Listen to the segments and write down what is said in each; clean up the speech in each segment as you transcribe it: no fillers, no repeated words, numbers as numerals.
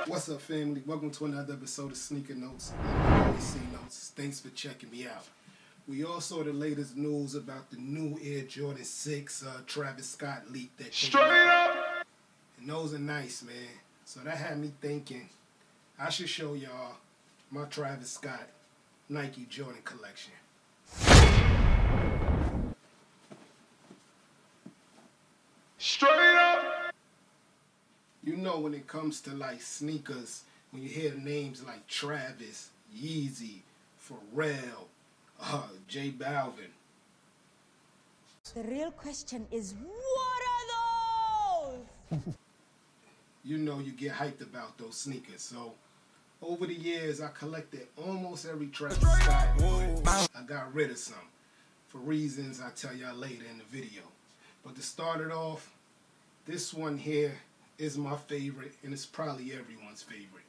What's up, family? Welcome to another episode of Sneaker Notes. I'm AC Notes. Thanks for checking me out. We all saw the latest news about the new Air Jordan 6 Travis Scott leak that came out. And those are nice, man. So that had me thinking I should show y'all my Travis Scott Nike Jordan collection. Straight up! You know, when it comes to like sneakers, when you hear names like Travis, Yeezy, Pharrell, J Balvin. The real question is, what are those? You know you get hyped about those sneakers. So over the years, I collected almost every Travis Scott. I got rid of some for reasons I'll tell y'all later in the video. But to start it off, this one here is my favorite, and it's probably everyone's favorite.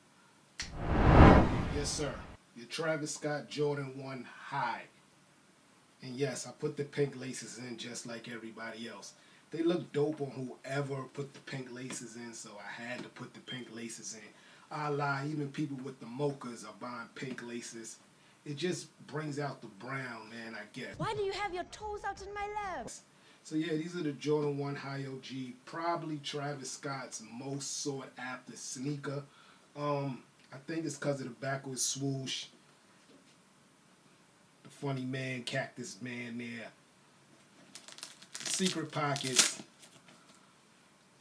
Yes, sir. Your Travis Scott Jordan 1 High. And yes, I put the pink laces in just like everybody else. They look dope on whoever put the pink laces in, so I had to put the pink laces in. I lie, even people with the mochas are buying pink laces. It just brings out the brown, man, I guess. Why do you have your toes out in my lap? So yeah, these are the Jordan 1 High OG, probably Travis Scott's most sought after sneaker. I think it's because of the backwards swoosh, the funny man, cactus man there, the secret pockets,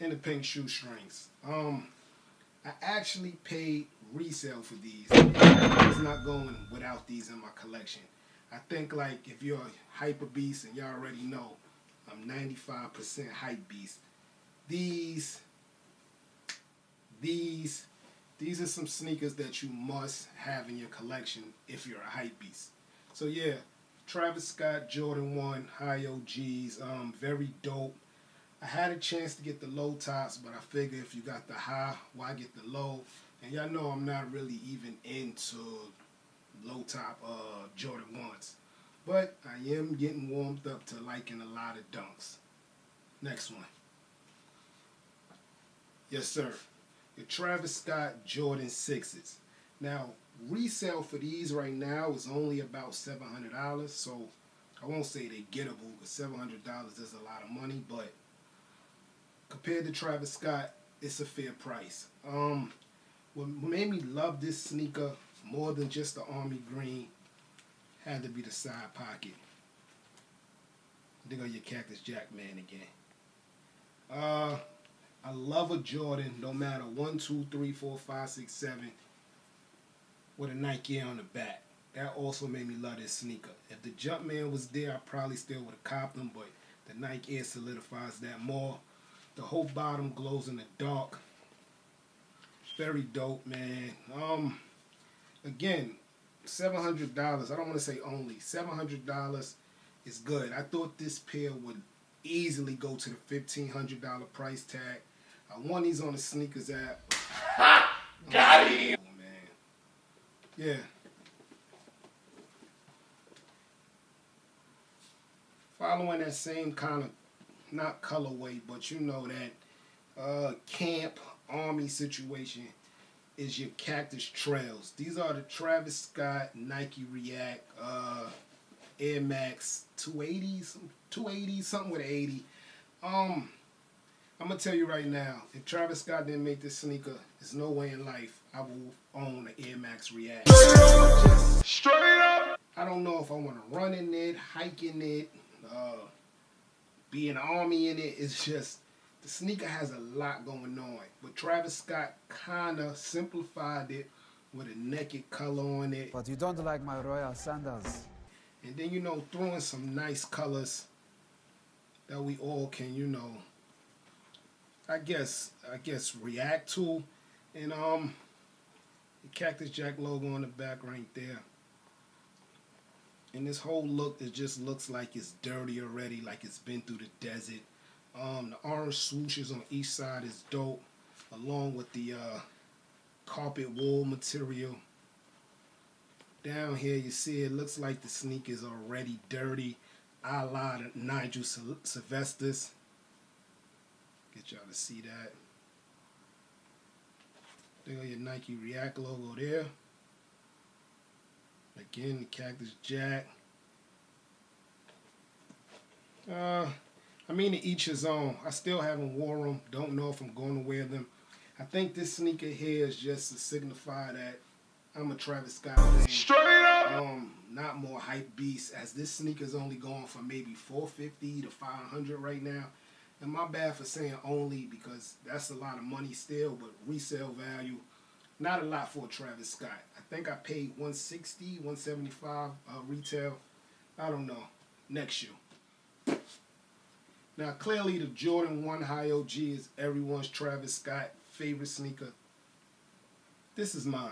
and the pink shoestrings. I actually paid resale for these. It's not going without these in my collection. I think like if you're a hyper beast, and y'all already know, I'm 95% hype beast. These are some sneakers that you must have in your collection if you're a hype beast. So yeah, Travis Scott Jordan 1 High OGs, very dope. I had a chance to get the low tops, but I figure if you got the high, why get the low? And y'all know I'm not really even into low top Jordan 1s. But I am getting warmed up to liking a lot of dunks. Next one. Yes, sir. The Travis Scott Jordan 6s. Now, resale for these right now is only about $700. So I won't say they're gettable, because $700 is a lot of money. But compared to Travis Scott, it's a fair price. What made me love this sneaker more than just the army green had to be the side pocket. There go your Cactus Jack man again. I love a Jordan no matter 1, 2, 3, 4, 5, 6, 7 with a Nike on the back. That also made me love this sneaker. If the Jumpman was there, I probably still would have copped them, but the Nike Air solidifies that more. The whole bottom glows in the dark. Very dope, man. Again, $700. I don't want to say only. $700 is good. I thought this pair would easily go to the $1,500 price tag. I won these on the sneakers app. Got him! Oh, man. Yeah. Following that same kind of, not colorway, but you know that camp army situation is your Cactus Trails. These are the Travis Scott Nike React Air Max 280, something with an 80. I'm gonna tell you right now, if Travis Scott didn't make this sneaker, there's no way in life I will own an Air Max React. Straight up! I don't know if I want to run in it, hike in it, be an army in it. It's just, the sneaker has a lot going on. But Travis Scott kind of simplified it with a naked color on it. But you don't like my royal sandals. And then, you know, throw in some nice colors that we all can, you know, I guess react to. And the Cactus Jack logo on the back right there. And this whole look, it just looks like it's dirty already, like it's been through the desert. The orange swooshes on each side is dope, along with the carpet wool material. Down here, you see it looks like the sneaker is already dirty, a la Nigel Sylvester's. Get y'all to see that. There go your Nike React logo there. Again, the Cactus Jack. I mean, to each his own. I still haven't worn them. Don't know if I'm going to wear them. I think this sneaker here is just to signify that I'm a Travis Scott fan. Straight up! Not more hype beast, as this sneaker is only going for maybe $450 to $500 right now. And my bad for saying only, because that's a lot of money still, but resale value, not a lot for a Travis Scott. I think I paid $160, $175 retail. I don't know. Next shoe. Now, clearly the Jordan 1 High OG is everyone's Travis Scott favorite sneaker. This is mine.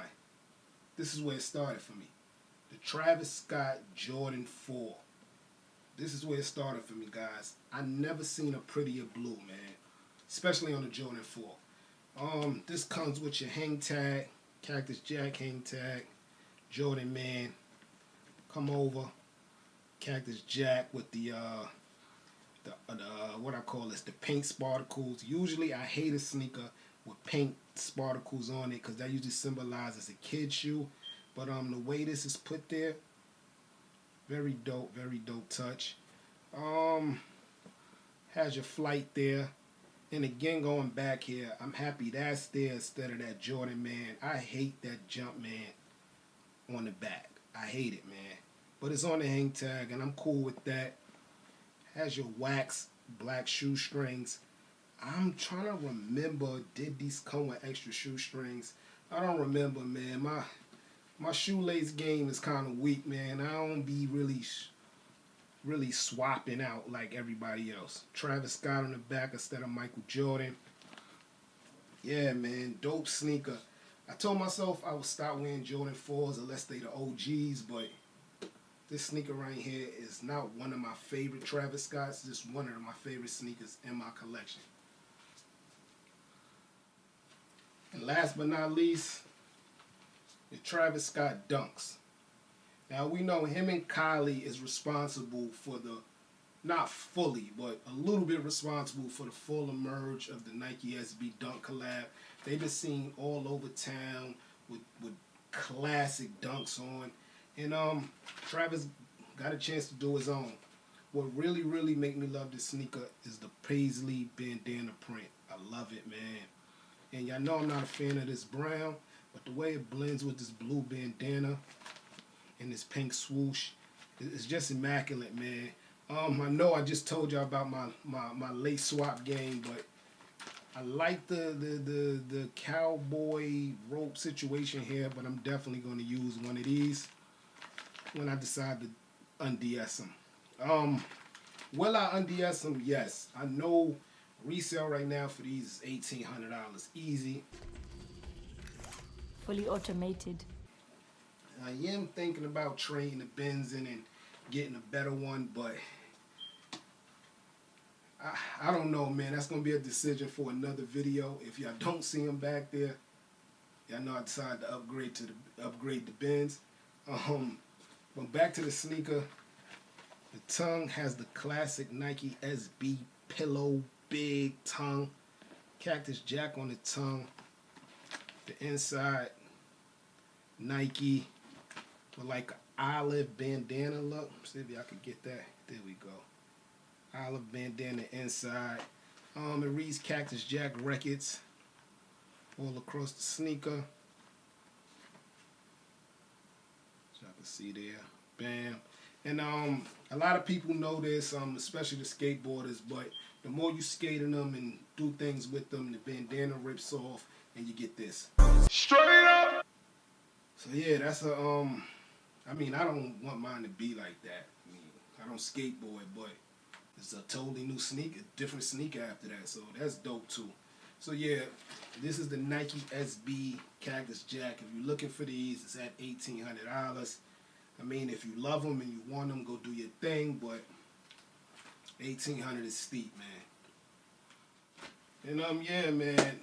This is where it started for me. The Travis Scott Jordan 4. This is where it started for me, guys. I never seen a prettier blue, man. Especially on the Jordan 4. This comes with your hang tag, Cactus Jack hang tag, Jordan Man. Come over, Cactus Jack with the what I call this, the paint sparkles. Usually I hate a sneaker with paint sparkles on it because that usually symbolizes a kid shoe. But the way this is put there, very dope touch. Has your flight there. And again, going back here, I'm happy that's there instead of that Jordan Man. I hate that Jump Man on the back. I hate it, man. But it's on the hang tag, and I'm cool with that. Has your wax black shoestrings. I'm trying to remember, did these come with extra shoestrings? I don't remember, man. My shoelace game is kind of weak, man. I don't be really swapping out like everybody else. Travis Scott on the back instead of Michael Jordan. Yeah, man, dope sneaker. I told myself I would stop wearing Jordan 4s unless they the OGs, but this sneaker right here is not one of my favorite Travis Scotts. It's just one of my favorite sneakers in my collection. And last but not least, the Travis Scott Dunks. Now we know him and Kylie is responsible for the, not fully, but a little bit responsible for the full emerge of the Nike SB Dunk collab. They've been seen all over town with classic dunks on. And Travis got a chance to do his own. What really make me love this sneaker is the Paisley bandana print. I love it, man. And y'all know I'm not a fan of this brown, but the way it blends with this blue bandana and this pink swoosh, it's just immaculate, man. I know I just told y'all about my lace swap game, but I like the cowboy rope situation here, but I'm definitely going to use one of these when I decide to unds them. Will I unds them? Yes. I know resale right now for these is $1,800 easy. Fully automated. I am thinking about trading the Benzin and getting a better one, but I don't know, man. That's going to be a decision for another video. If y'all don't see them back there, y'all know I decided to upgrade the Benz. But back to the sneaker. The tongue has the classic Nike SB pillow, big tongue. Cactus Jack on the tongue. The inside, Nike with like an olive bandana look. See if y'all can get that. There we go. Olive bandana inside. It reads Cactus Jack Records all across the sneaker. So y'all can see there. Bam. And a lot of people know this, especially the skateboarders, but the more you skate in them and do things with them, the bandana rips off and you get this. Straight up! So yeah, that's a, I mean, I don't want mine to be like that. I mean, I don't skateboard, but it's a totally new sneaker, different sneaker after that, so that's dope too. So yeah, this is the Nike SB Cactus Jack. If you're looking for these, it's at $1,800. I mean, if you love them and you want them, go do your thing, but $1,800 is steep, man. And yeah, man.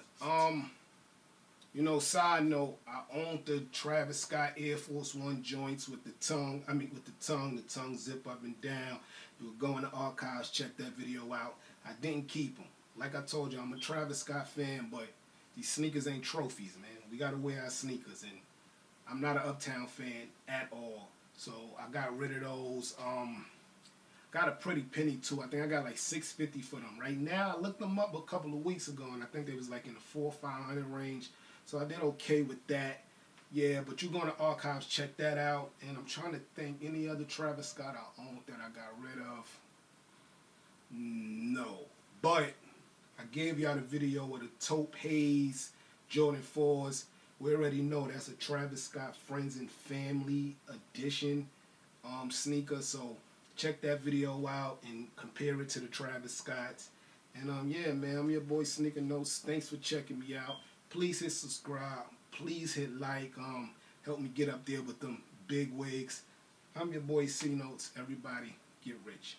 You know, side note, I owned the Travis Scott Air Force One joints with the tongue. The tongue zip up and down. You would go in the archives, check that video out. I didn't keep them. Like I told you, I'm a Travis Scott fan, but These sneakers ain't trophies, man. We gotta wear our sneakers, and I'm not an Uptown fan at all. So I got rid of those. Got a pretty penny too. I think I got like $6.50 for them. Right now, I looked them up a couple of weeks ago, and I think they was like in the $400 or $500 range. So I did okay with that. Yeah, but you're going to archives, check that out. And I'm trying to think any other Travis Scott I owned that I got rid of. No, but I gave y'all the video with the taupe haze Jordan 4s. We already know that's a Travis Scott Friends and Family edition sneaker. So check that video out and compare it to the Travis Scotts. And yeah, man, I'm your boy Sneaker Notes. Thanks for checking me out. Please hit subscribe. Please hit like. Help me get up there with them big wigs. I'm your boy C Notes. Everybody get rich.